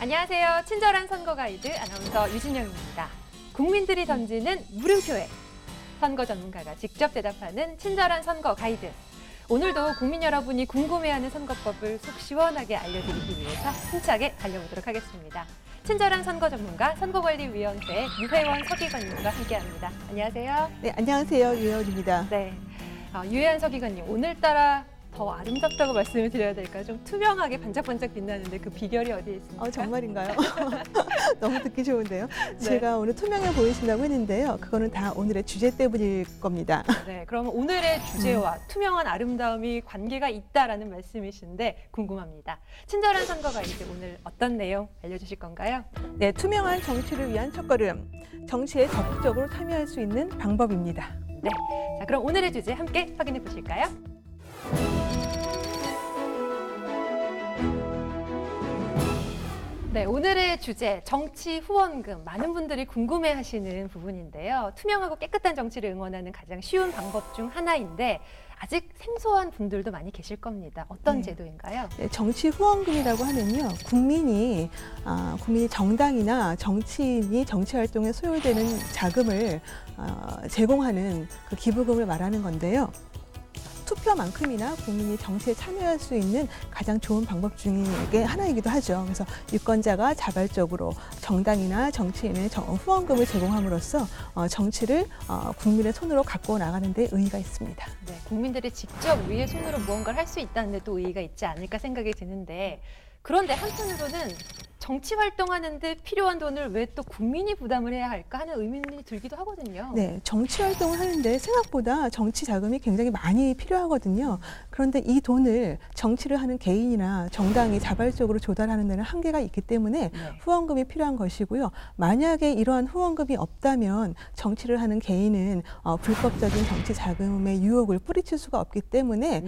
안녕하세요. 친절한 선거 가이드 아나운서 유진영입니다. 국민들이 던지는 물음표에 선거 전문가가 직접 대답하는 친절한 선거 가이드. 오늘도 국민 여러분이 궁금해하는 선거법을 속 시원하게 알려드리기 위해서 힘차게 달려보도록 하겠습니다. 친절한 선거 전문가 선거관리위원회 유혜원 서기관님과 함께합니다. 안녕하세요. 네, 안녕하세요. 유혜원입니다. 네, 유혜원 서기관님, 오늘따라 더 아름답다고 말씀을 드려야 될까요? 좀 투명하게 반짝반짝 빛나는데 그 비결이 어디에 있습니까? 정말인가요? 너무 듣기 좋은데요. 네. 제가 오늘 투명해 보이신다고 했는데요. 그거는 다 오늘의 주제 때문일 겁니다. 네, 그럼 오늘의 주제와 투명한 아름다움이 관계가 있다라는 말씀이신데 궁금합니다. 친절한 선거 가이드 오늘 어떤 내용 알려주실 건가요? 네, 투명한 정치를 위한 첫걸음. 정치에 적극적으로 참여할 수 있는 방법입니다. 네, 자 그럼 오늘의 주제 함께 확인해 보실까요? 네, 오늘의 주제 정치 후원금. 많은 분들이 궁금해하시는 부분인데요. 투명하고 깨끗한 정치를 응원하는 가장 쉬운 방법 중 하나인데 아직 생소한 분들도 많이 계실 겁니다. 어떤 제도인가요? 네, 정치 후원금이라고 하면요. 국민이 정당이나 정치인이 정치 활동에 소요되는 자금을 제공하는 그 기부금을 말하는 건데요. 투표만큼이나 국민이 정치에 참여할 수 있는 가장 좋은 방법 중에 하나이기도 하죠. 그래서 유권자가 자발적으로 정당이나 정치인의 후원금을 제공함으로써 정치를 국민의 손으로 갖고 나가는 데 의의가 있습니다. 네, 국민들이 직접 위의 손으로 무언가를 할 수 있다는 데 또 의의가 있지 않을까 생각이 드는데, 그런데 한편으로는 정치 활동하는데 필요한 돈을 왜 또 국민이 부담을 해야 할까 하는 의문이 들기도 하거든요. 네, 정치 활동을 하는데 생각보다 정치 자금이 굉장히 많이 필요하거든요. 그런데 이 돈을 정치를 하는 개인이나 정당이 자발적으로 조달하는 데는 한계가 있기 때문에 후원금이 필요한 것이고요. 만약에 이러한 후원금이 없다면 정치를 하는 개인은 불법적인 정치 자금의 유혹을 뿌리칠 수가 없기 때문에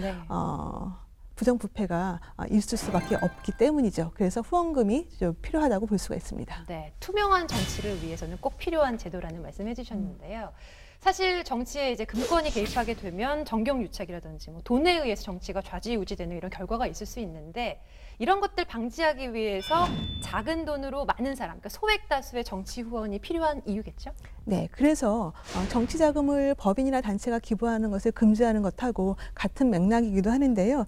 부정부패가 있을 수밖에 없기 때문이죠. 그래서 후원금이 좀 필요하다고 볼 수가 있습니다. 네, 투명한 정치를 위해서는 꼭 필요한 제도라는 말씀해 주셨는데요. 사실 정치에 이제 금권이 개입하게 되면 정경유착이라든지 돈에 의해서 정치가 좌지우지되는 이런 결과가 있을 수 있는데, 이런 것들 방지하기 위해서 작은 돈으로 많은 사람, 그러니까 소액 다수의 정치 후원이 필요한 이유겠죠? 네, 그래서 정치 자금을 법인이나 단체가 기부하는 것을 금지하는 것하고 같은 맥락이기도 하는데요.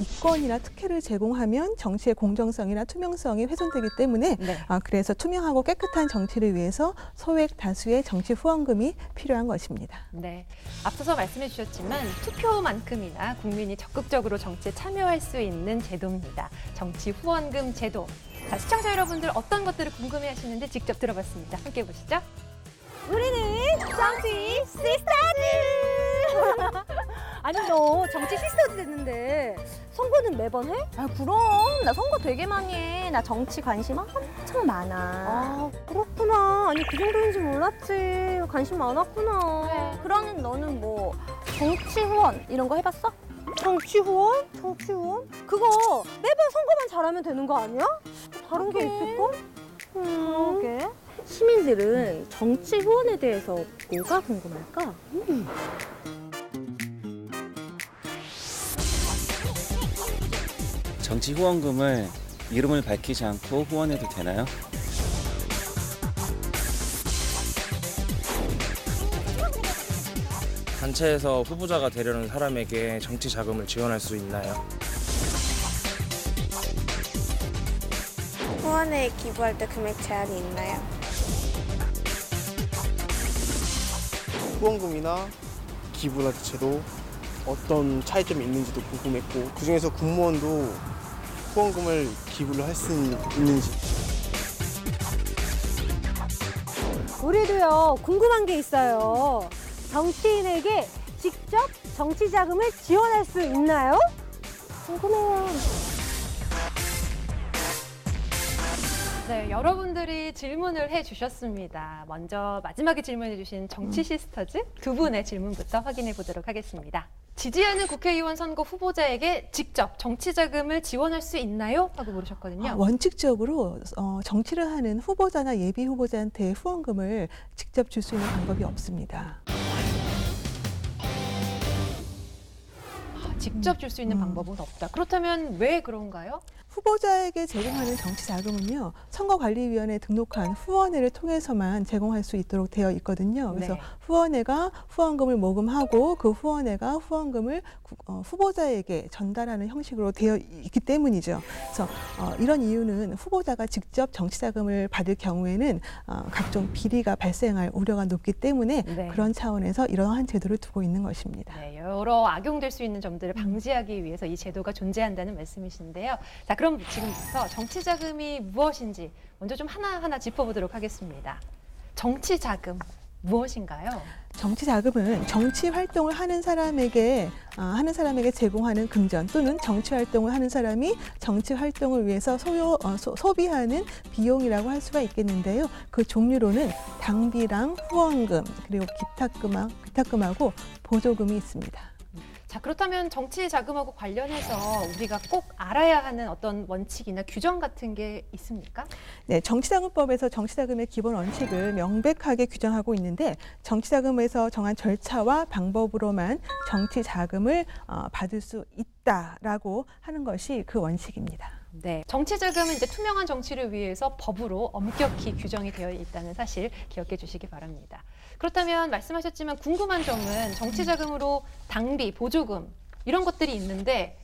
이권이나 특혜를 제공하면 정치의 공정성이나 투명성이 훼손되기 때문에 그래서 투명하고 깨끗한 정치를 위해서 소액 다수의 정치 후원금이 필요한 것입니다. 네, 앞서서 말씀해 주셨지만 투표만큼이나 국민이 적극적으로 정치에 참여할 수 있는 제도입니다. 정치 후원금 제도. 자, 시청자 여러분들 어떤 것들을 궁금해하시는데 직접 들어봤습니다. 함께 보시죠. 우리는 정치 시스터즈! 아니 너 정치 시스터즈 됐는데 선거는 매번 해? 아, 그럼 나 선거 되게 많이 해. 나 정치 관심 엄청 많아. 아 그렇구나. 아니 그 정도인지 몰랐지. 관심 많았구나. 그러는 너는 뭐 정치 후원 이런 거 해봤어? 정치 후원? 정치 후원? 그거 매번 선거만 잘하면 되는 거 아니야? 다른 게 있을까? 그러게. 시민들은 정치 후원에 대해서 뭐가 궁금할까? 정치 후원금을 이름을 밝히지 않고 후원해도 되나요? 단체에서 후보자가 되려는 사람에게 정치 자금을 지원할 수 있나요? 후원에 기부할 때 금액 제한이 있나요? 후원금이나 기부나 대체도 어떤 차이점이 있는지도 궁금했고, 그중에서 공무원도 후원금을 기부를 할 수 있는지. 우리도요 궁금한 게 있어요. 정치인에게 직접 정치 자금을 지원할 수 있나요? 궁금해요. 네, 여러분들이 질문을 해주셨습니다. 먼저 마지막에 질문해주신 정치 시스터즈 두 분의 질문부터 확인해 보도록 하겠습니다. 지지하는 국회의원 선거 후보자에게 직접 정치 자금을 지원할 수 있나요? 하고 물으셨거든요. 원칙적으로 정치를 하는 후보자나 예비 후보자한테 후원금을 직접 줄 수 있는 방법이 없습니다. 직접 줄 수 있는 방법은 없다. 그렇다면 왜 그런가요? 후보자에게 제공하는 정치 자금은요, 선거관리위원회에 등록한 후원회를 통해서만 제공할 수 있도록 되어 있거든요. 그래서 네. 후원회가 후원금을 모금하고 그 후원회가 후원금을 후보자에게 전달하는 형식으로 되어 있기 때문이죠. 그래서 이런 이유는 후보자가 직접 정치 자금을 받을 경우에는 각종 비리가 발생할 우려가 높기 때문에 네. 그런 차원에서 이러한 제도를 두고 있는 것입니다. 네, 여러 악용될 수 있는 점들을 방지하기 위해서 이 제도가 존재한다는 말씀이신데요. 자, 그럼 지금부터 정치 자금이 무엇인지 먼저 좀 하나하나 짚어보도록 하겠습니다. 정치 자금 무엇인가요? 정치 자금은 정치 활동을 하는 사람에게 제공하는 금전 또는 정치 활동을 하는 사람이 정치 활동을 위해서 소비하는 비용이라고 할 수가 있겠는데요. 그 종류로는 당비랑 후원금 그리고 기탁금하고 보조금이 있습니다. 자, 그렇다면 정치 자금하고 관련해서 우리가 꼭 알아야 하는 어떤 원칙이나 규정 같은 게 있습니까? 네, 정치자금법에서 정치자금의 기본 원칙을 명백하게 규정하고 있는데 정치자금에서 정한 절차와 방법으로만 정치자금을 받을 수 있다라고 하는 것이 그 원칙입니다. 네, 정치 자금은 이제 투명한 정치를 위해서 법으로 엄격히 규정이 되어 있다는 사실 기억해 주시기 바랍니다. 그렇다면 말씀하셨지만 궁금한 점은 정치 자금으로 당비, 보조금 이런 것들이 있는데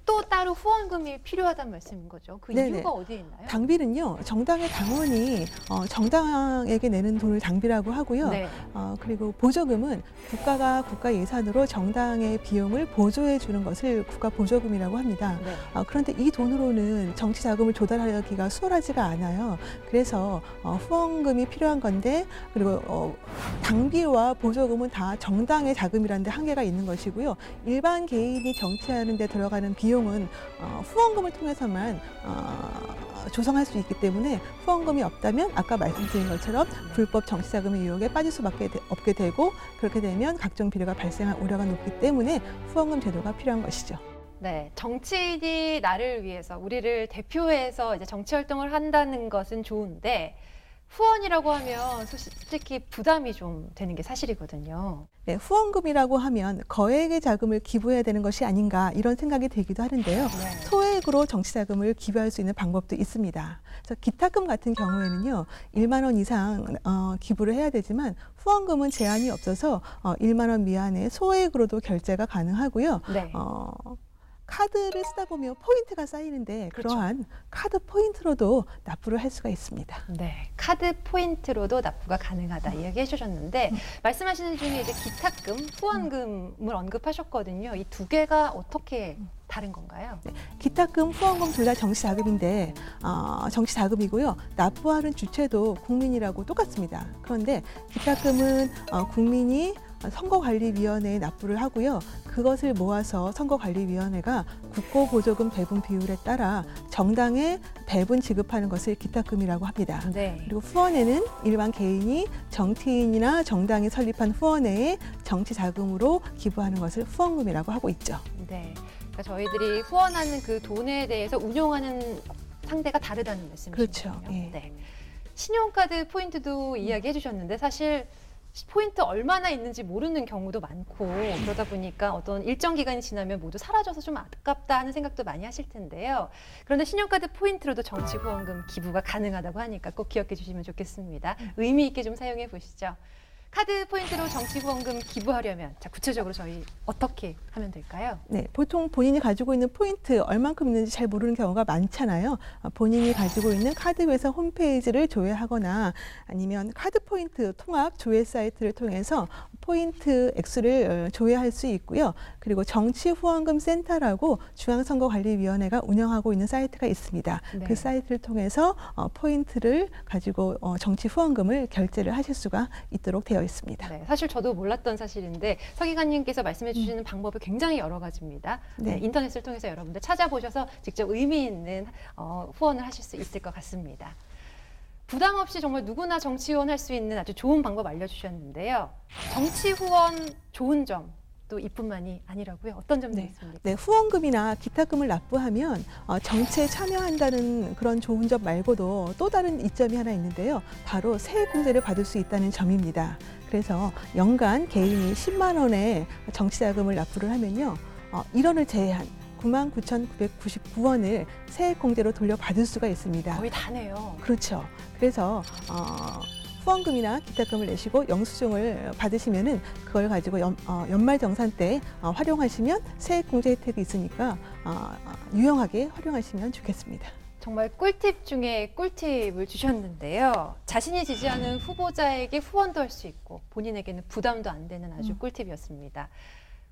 또 따로 후원금이 필요하다는 말씀인 거죠. 그 네네. 이유가 어디에 있나요? 당비는요, 정당의 당원이 정당에게 내는 돈을 당비라고 하고요. 네. 그리고 보조금은 국가가 국가 예산으로 정당의 비용을 보조해 주는 것을 국가 보조금이라고 합니다. 네. 그런데 이 돈으로는 정치 자금을 조달하기가 수월하지가 않아요. 그래서 후원금이 필요한 건데 그리고 당비와 보조금은 다 정당의 자금이라는 데 한계가 있는 것이고요. 일반 개인이 정치하는 데 들어가는 비용은 후원금을 통해서만 조성할 수 있기 때문에 후원금이 없다면 아까 말씀드린 것처럼 불법 정치자금의 유혹에 빠질 수밖에 없게 되고 그렇게 되면 각종 비리가 발생할 우려가 높기 때문에 후원금 제도가 필요한 것이죠. 네, 정치인이 나를 위해서 우리를 대표해서 이제 정치 활동을 한다는 것은 좋은데 후원이라고 하면 솔직히 부담이 좀 되는 게 사실이거든요. 네, 후원금이라고 하면 거액의 자금을 기부해야 되는 것이 아닌가 이런 생각이 들기도 하는데요. 네. 소액으로 정치자금을 기부할 수 있는 방법도 있습니다. 그래서 기탁금 같은 경우에는요, 1만 원 이상 기부를 해야 되지만 후원금은 제한이 없어서 1만 원 미만의 소액으로도 결제가 가능하고요. 네. 카드를 쓰다 보면 포인트가 쌓이는데 그렇죠. 그러한 카드 포인트로도 납부를 할 수가 있습니다. 네, 카드 포인트로도 납부가 가능하다 이야기해 주셨는데 말씀하시는 중에 이제 기탁금, 후원금을 언급하셨거든요. 이 두 개가 어떻게 다른 건가요? 기탁금, 후원금 둘 다 정치자금인데 정치자금이고요. 납부하는 주체도 국민이라고 똑같습니다. 그런데 기탁금은 국민이 선거관리위원회에 납부를 하고요. 그것을 모아서 선거관리위원회가 국고보조금 배분 비율에 따라 정당에 배분 지급하는 것을 기탁금이라고 합니다. 네. 그리고 후원회는 일반 개인이 정치인이나 정당이 설립한 후원회에 정치자금으로 기부하는 것을 후원금이라고 하고 있죠. 네. 그러니까 저희들이 후원하는 그 돈에 대해서 운용하는 상대가 다르다는 말씀이시죠? 그렇죠. 예. 네. 신용카드 포인트도 이야기해 주셨는데 사실 포인트 얼마나 있는지 모르는 경우도 많고 그러다 보니까 어떤 일정 기간이 지나면 모두 사라져서 좀 아깝다 하는 생각도 많이 하실 텐데요. 그런데 신용카드 포인트로도 정치 후원금 기부가 가능하다고 하니까 꼭 기억해 주시면 좋겠습니다. 의미 있게 좀 사용해 보시죠. 카드 포인트로 정치 후원금 기부하려면 자, 구체적으로 저희 어떻게 하면 될까요? 네, 보통 본인이 가지고 있는 포인트 얼만큼 있는지 잘 모르는 경우가 많잖아요. 본인이 가지고 있는 카드회사 홈페이지를 조회하거나 아니면 카드 포인트 통합 조회 사이트를 통해서 포인트 액수를 조회할 수 있고요. 그리고 정치후원금 센터라고 중앙선거관리위원회가 운영하고 있는 사이트가 있습니다. 네. 그 사이트를 통해서 포인트를 가지고 정치후원금을 결제를 하실 수가 있도록 되어 있습니다. 네, 사실 저도 몰랐던 사실인데 서 기관님께서 말씀해 주시는 방법이 굉장히 여러 가지입니다. 네, 네. 인터넷을 통해서 여러분들 찾아보셔서 직접 의미 있는 후원을 하실 수 있을 것 같습니다. 부담 없이 정말 누구나 정치 후원할 수 있는 아주 좋은 방법 알려주셨는데요. 정치 후원 좋은 점 또 이뿐만이 아니라고요. 어떤 점도 네. 있습니까? 네, 후원금이나 기탁금을 납부하면 정치에 참여한다는 그런 좋은 점 말고도 또 다른 이점이 하나 있는데요. 바로 세액공제를 받을 수 있다는 점입니다. 그래서 연간 개인이 10만 원의 정치자금을 납부를 하면요. 1원을 제외한 99,999원을 세액공제로 돌려받을 수가 있습니다. 거의 다네요. 그렇죠. 그래서 후원금이나 기타금을 내시고 영수증을 받으시면은 그걸 가지고 연말정산 때 활용하시면 세액공제 혜택이 있으니까 유용하게 활용하시면 좋겠습니다. 정말 꿀팁 중에 꿀팁을 주셨는데요. 자신이 지지하는 후보자에게 후원도 할 수 있고 본인에게는 부담도 안 되는 아주 꿀팁이었습니다.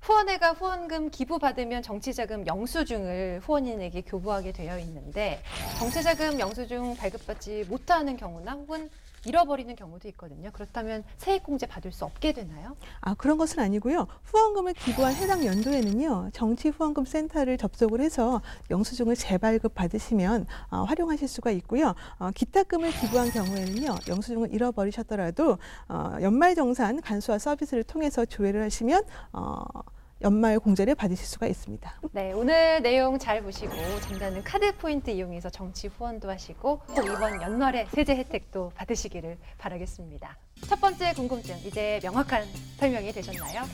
후원회가 후원금 기부받으면 정치자금 영수증을 후원인에게 교부하게 되어 있는데 정치자금 영수증 발급받지 못하는 경우나 혹은 잃어버리는 경우도 있거든요. 그렇다면 세액공제 받을 수 없게 되나요? 그런 것은 아니고요. 후원금을 기부한 해당 연도에는요. 정치후원금 센터를 접속을 해서 영수증을 재발급 받으시면 활용하실 수가 있고요. 기타금을 기부한 경우에는요. 영수증을 잃어버리셨더라도 연말정산 간소화 서비스를 통해서 조회를 하시면 연말 공제를 받으실 수가 있습니다. 네, 오늘 내용 잘 보시고 잠자는 카드 포인트 이용해서 정치 후원도 하시고 꼭 이번 연말에 세제 혜택도 받으시기를 바라겠습니다. 첫 번째 궁금증, 이제 명확한 설명이 되셨나요?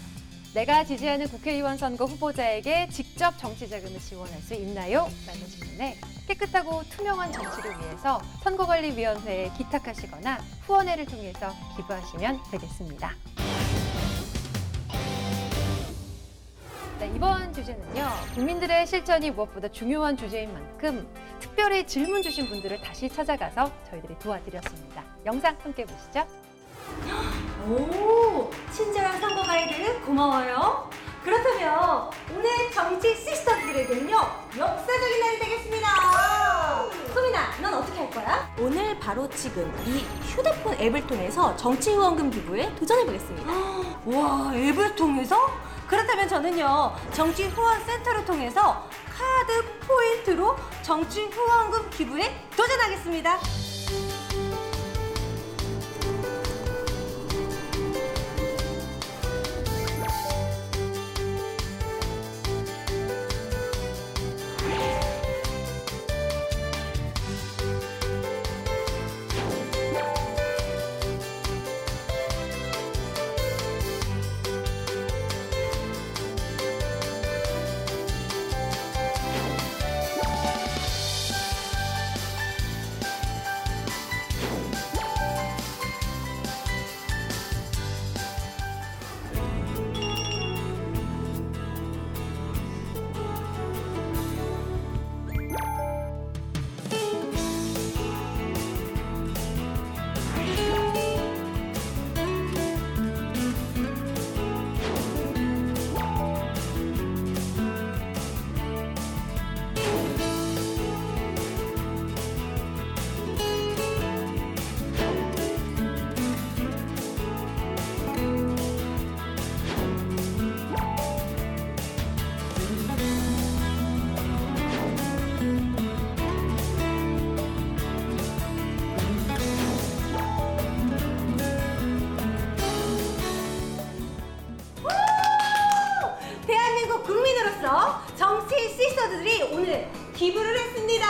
내가 지지하는 국회의원 선거 후보자에게 직접 정치자금을 지원할 수 있나요? 라는 질문에 깨끗하고 투명한 정치를 위해서 선거관리위원회에 기탁하시거나 후원회를 통해서 기부하시면 되겠습니다. 네, 이번 주제는요. 국민들의 실천이 무엇보다 중요한 주제인 만큼 특별히 질문 주신 분들을 다시 찾아가서 저희들이 도와드렸습니다. 영상 함께 보시죠. 오, 친절한 선거 가이드 고마워요. 그렇다면 오늘 정치 시스터들에게는요 역사적인 날이 되겠습니다. 소민아, 넌 어떻게 할 거야? 오늘 바로 지금 이 휴대폰 앱을 통해서 정치 후원금 기부에 도전해 보겠습니다. 와, 앱을 통해서? 그렇다면 저는요 정치 후원 센터를 통해서 카드 포인트로 정치 후원금 기부에 도전하겠습니다. 대한민국 국민으로서 정치 시스터들이 오늘 기부를 했습니다.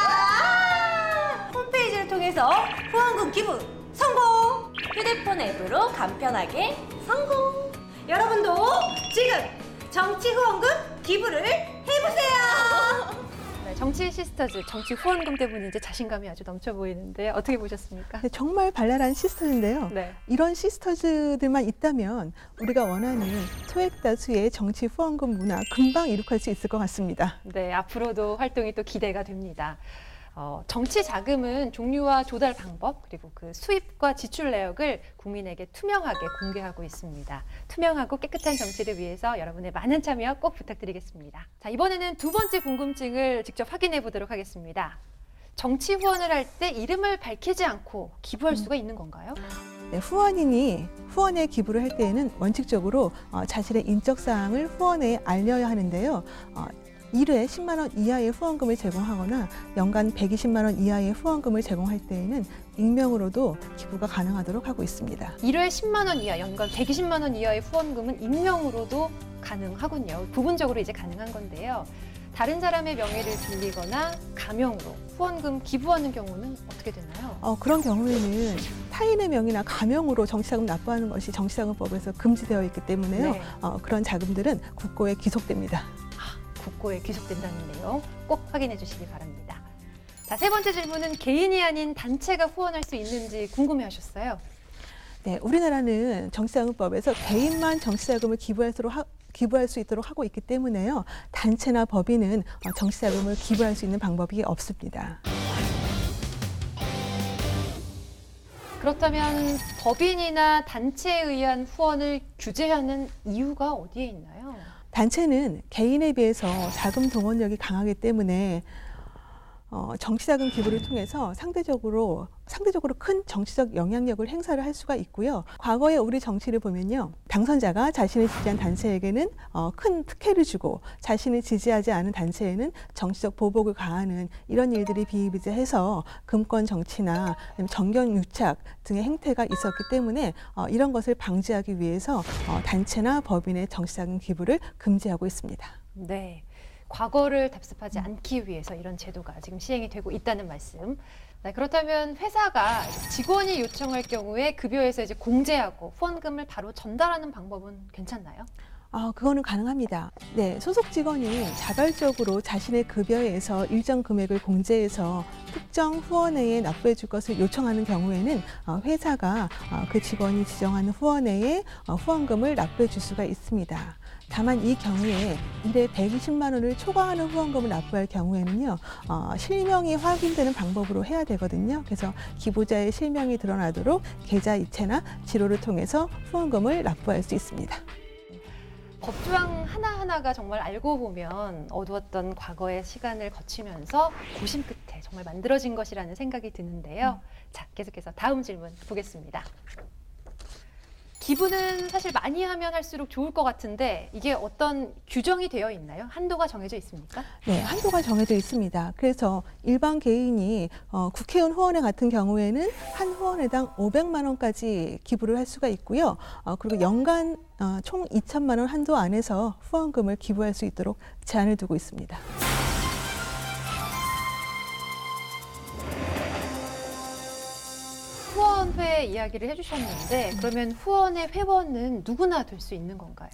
홈페이지를 통해서 후원금 기부 성공! 휴대폰 앱으로 간편하게 성공! 여러분도 지금 정치 후원금 기부를 해보세요. 네, 정치 시스터즈, 정치 후원금 때문인지 자신감이 아주 넘쳐 보이는데 어떻게 보셨습니까? 네, 정말 발랄한 시스터인데요. 네. 이런 시스터즈들만 있다면 우리가 원하는 소액 다수의 정치 후원금 문화 금방 이룩할 수 있을 것 같습니다. 네, 앞으로도 활동이 또 기대가 됩니다. 정치 자금은 종류와 조달 방법 그리고 그 수입과 지출 내역을 국민에게 투명하게 공개하고 있습니다. 투명하고 깨끗한 정치를 위해서 여러분의 많은 참여 꼭 부탁드리겠습니다. 자, 이번에는 두 번째 궁금증을 직접 확인해 보도록 하겠습니다. 정치 후원을 할 때 이름을 밝히지 않고 기부할 수가 있는 건가요? 네, 후원인이 후원에 기부를 할 때에는 원칙적으로 자신의 인적 사항을 후원에 알려야 하는데요. 1회 10만 원 이하의 후원금을 제공하거나 연간 120만 원 이하의 후원금을 제공할 때에는 익명으로도 기부가 가능하도록 하고 있습니다. 1회 10만 원 이하, 연간 120만 원 이하의 후원금은 익명으로도 가능하군요. 부분적으로 이제 가능한 건데요. 다른 사람의 명예를 빌리거나 가명으로 후원금 기부하는 경우는 어떻게 되나요? 그런 경우에는 타인의 명의나 가명으로 정치자금 납부하는 것이 정치자금법에서 금지되어 있기 때문에요. 네. 그런 자금들은 국고에 기속됩니다. 국고에 귀속된다는 내용 꼭 확인해 주시기 바랍니다. 자, 세 번째 질문은 개인이 아닌 단체가 후원할 수 있는지 궁금해하셨어요. 네, 우리나라는 정치자금법에서 개인만 정치자금을 기부할 수 있도록 하고 있기 때문에요. 단체나 법인은 정치자금을 기부할 수 있는 방법이 없습니다. 그렇다면 법인이나 단체에 의한 후원을 규제하는 이유가 어디에 있나요? 단체는 개인에 비해서 자금 동원력이 강하기 때문에 정치자금 기부를 통해서 상대적으로 큰 정치적 영향력을 행사를 할 수가 있고요. 과거에 우리 정치를 보면요. 당선자가 자신을 지지한 단체에게는 큰 특혜를 주고 자신을 지지하지 않은 단체에는 정치적 보복을 가하는 이런 일들이 비일비재해서 금권 정치나 정견 유착 등의 행태가 있었기 때문에 이런 것을 방지하기 위해서 단체나 법인의 정치자금 기부를 금지하고 있습니다. 네. 과거를 답습하지 않기 위해서 이런 제도가 지금 시행이 되고 있다는 말씀. 네, 그렇다면 회사가 직원이 요청할 경우에 급여에서 이제 공제하고 후원금을 바로 전달하는 방법은 괜찮나요? 그거는 가능합니다. 네, 소속 직원이 자발적으로 자신의 급여에서 일정 금액을 공제해서 특정 후원회에 납부해 줄 것을 요청하는 경우에는 회사가 그 직원이 지정하는 후원회에 후원금을 납부해 줄 수가 있습니다. 다만 이 경우에 일에 120만 원을 초과하는 후원금을 납부할 경우에는요, 실명이 확인되는 방법으로 해야 되거든요. 그래서 기부자의 실명이 드러나도록 계좌 이체나 지로를 통해서 후원금을 납부할 수 있습니다. 법조항 하나하나가 정말 알고 보면 어두웠던 과거의 시간을 거치면서 고심 끝에 정말 만들어진 것이라는 생각이 드는데요. 자, 계속해서 다음 질문 보겠습니다. 기부는 사실 많이 하면 할수록 좋을 것 같은데 이게 어떤 규정이 되어 있나요? 한도가 정해져 있습니까? 네, 한도가 정해져 있습니다. 그래서 일반 개인이 국회의원 후원회 같은 경우에는 한 후원회당 500만 원까지 기부를 할 수가 있고요. 그리고 연간 총 2천만 원 한도 안에서 후원금을 기부할 수 있도록 제한을 두고 있습니다. 후원회 이야기를 해주셨는데 그러면 후원의 회원은 누구나 될 수 있는 건가요?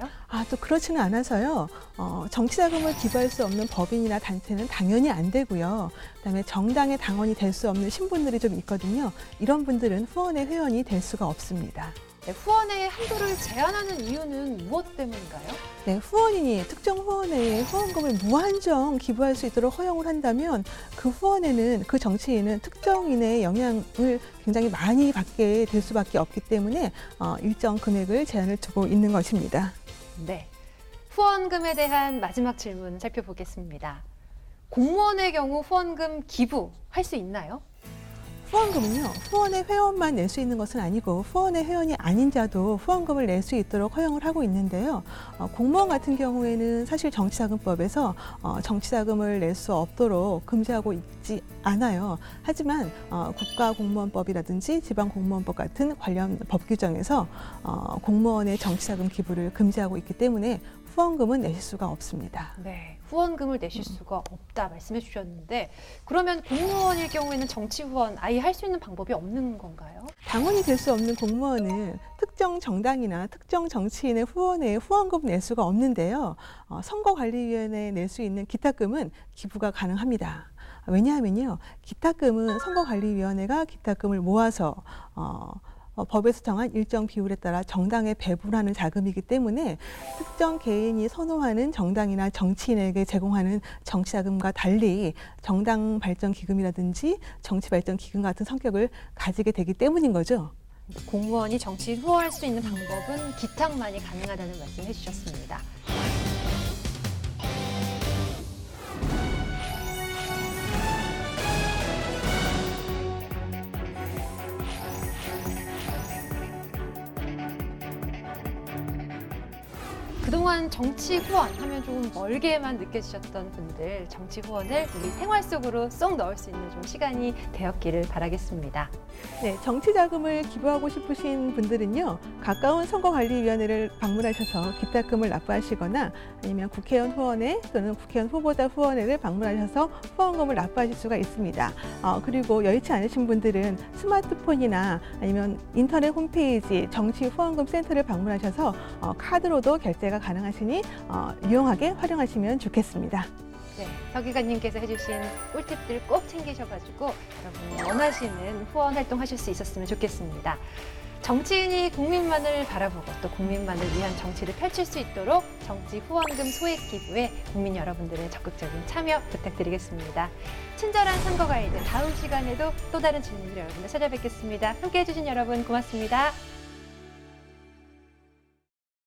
또 그렇지는 않아서요. 정치자금을 기부할 수 없는 법인이나 단체는 당연히 안 되고요. 그다음에 정당의 당원이 될 수 없는 신분들이 좀 있거든요. 이런 분들은 후원의 회원이 될 수가 없습니다. 네, 후원의 한도를 제한하는 이유는 무엇 때문인가요? 네, 후원인이 특정 후원회에 후원금을 무한정 기부할 수 있도록 허용을 한다면 그 후원회는 그 정치인은 특정인의 영향을 굉장히 많이 받게 될 수밖에 없기 때문에 일정 금액을 제한을 두고 있는 것입니다. 네, 후원금에 대한 마지막 질문 살펴보겠습니다. 공무원의 경우 후원금 기부할 수 있나요? 후원금은요, 후원의 회원만 낼 수 있는 것은 아니고 후원의 회원이 아닌 자도 후원금을 낼 수 있도록 허용을 하고 있는데요. 공무원 같은 경우에는 사실 정치자금법에서 정치자금을 낼 수 없도록 금지하고 있지 않아요. 하지만 국가공무원법이라든지 지방공무원법 같은 관련 법 규정에서 공무원의 정치자금 기부를 금지하고 있기 때문에 후원금은 내실 수가 없습니다. 네, 후원금을 내실 수가 없다 말씀해 주셨는데 그러면 공무원일 경우에는 정치 후원 아예 할 수 있는 방법이 없는 건가요? 당원이 될 수 없는 공무원은 특정 정당이나 특정 정치인의 후원에 후원금을 낼 수가 없는데요. 선거관리위원회에 낼 수 있는 기탁금은 기부가 가능합니다. 왜냐하면요, 기탁금은 선거관리위원회가 기탁금을 모아서 법에서 정한 일정 비율에 따라 정당에 배분하는 자금이기 때문에 특정 개인이 선호하는 정당이나 정치인에게 제공하는 정치자금과 달리 정당 발전 기금이라든지 정치 발전 기금 같은 성격을 가지게 되기 때문인 거죠. 공무원이 정치인 후원할 수 있는 방법은 기탁만이 가능하다는 말씀 해주셨습니다. 그동안 정치 후원 하면 좀 멀게만 느껴지셨던 분들 정치 후원을 우리 생활 속으로 쏙 넣을 수 있는 좀 시간이 되었기를 바라겠습니다. 네, 정치 자금을 기부하고 싶으신 분들은요, 가까운 선거관리위원회를 방문하셔서 기탁금을 납부하시거나 아니면 국회의원 후원회 또는 국회의원 후보자 후원회를 방문하셔서 후원금을 납부하실 수가 있습니다. 그리고 여의치 않으신 분들은 스마트폰이나 아니면 인터넷 홈페이지 정치 후원금 센터를 방문하셔서 카드로도 결제가 가능하시니 유용하게 활용하시면 좋겠습니다. 네, 서 기관님께서 해주신 꿀팁들 꼭 챙기셔가지고 여러분이 원하시는 후원 활동 하실 수 있었으면 좋겠습니다. 정치인이 국민만을 바라보고 또 국민만을 위한 정치를 펼칠 수 있도록 정치 후원금 소액 기부에 국민 여러분들의 적극적인 참여 부탁드리겠습니다. 친절한 선거 가이드 다음 시간에도 또 다른 질문으로 여러분을 찾아뵙겠습니다. 함께해 주신 여러분 고맙습니다.